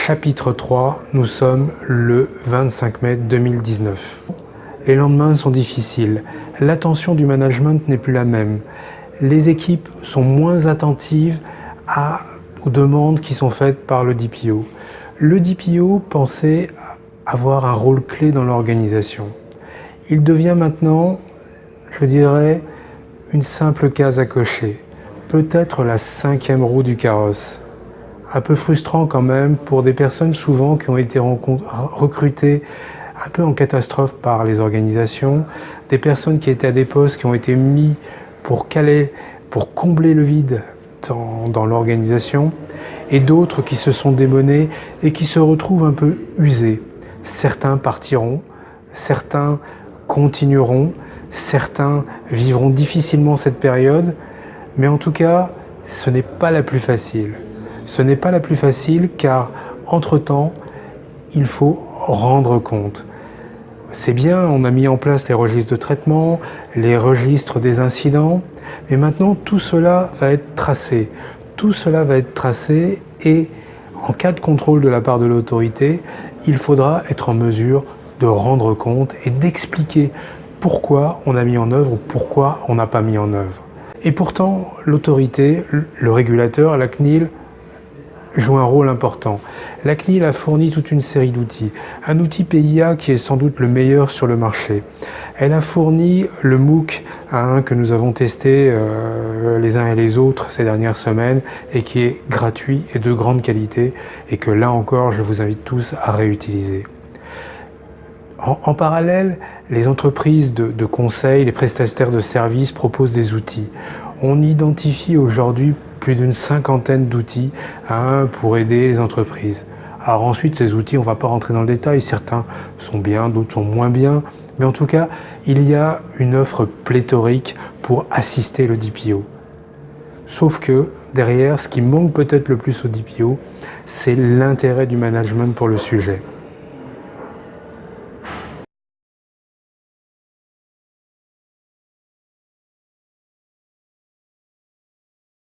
Chapitre 3, nous sommes le 25 mai 2019. Les lendemains sont difficiles, l'attention du management n'est plus la même, les équipes sont moins attentives aux demandes qui sont faites par le DPO. Le DPO pensait avoir un rôle clé dans l'organisation. Il devient maintenant, je dirais, une simple case à cocher, peut-être la 5e roue du carrosse. Un peu frustrant quand même pour des personnes souvent qui ont été recrutées un peu en catastrophe par les organisations, des personnes qui étaient à des postes qui ont été mis pour combler le vide dans l'organisation, et d'autres qui se sont démonnés et qui se retrouvent un peu usés. Certains partiront, certains continueront, certains vivront difficilement cette période, mais en tout cas, ce n'est pas la plus facile. Ce n'est pas la plus facile car, entre-temps, il faut rendre compte. C'est bien, on a mis en place les registres de traitement, les registres des incidents, mais maintenant tout cela va être tracé. Tout cela va être tracé et en cas de contrôle de la part de l'autorité, il faudra être en mesure de rendre compte et d'expliquer pourquoi on a mis en œuvre ou pourquoi on n'a pas mis en œuvre. Et pourtant, l'autorité, le régulateur, la CNIL, joue un rôle important. La CNIL a fourni toute une série d'outils. Un outil PIA qui est sans doute le meilleur sur le marché. Elle a fourni le MOOC que nous avons testé les uns et les autres ces dernières semaines et qui est gratuit et de grande qualité et que là encore je vous invite tous à réutiliser. En parallèle, les entreprises de conseil, les prestataires de services proposent des outils. On identifie aujourd'hui plus d'une 50aine d'outils pour aider les entreprises. Alors ensuite, ces outils, on ne va pas rentrer dans le détail, certains sont bien, d'autres sont moins bien, mais en tout cas, il y a une offre pléthorique pour assister le DPO. Sauf que derrière, ce qui manque peut-être le plus au DPO, c'est l'intérêt du management pour le sujet.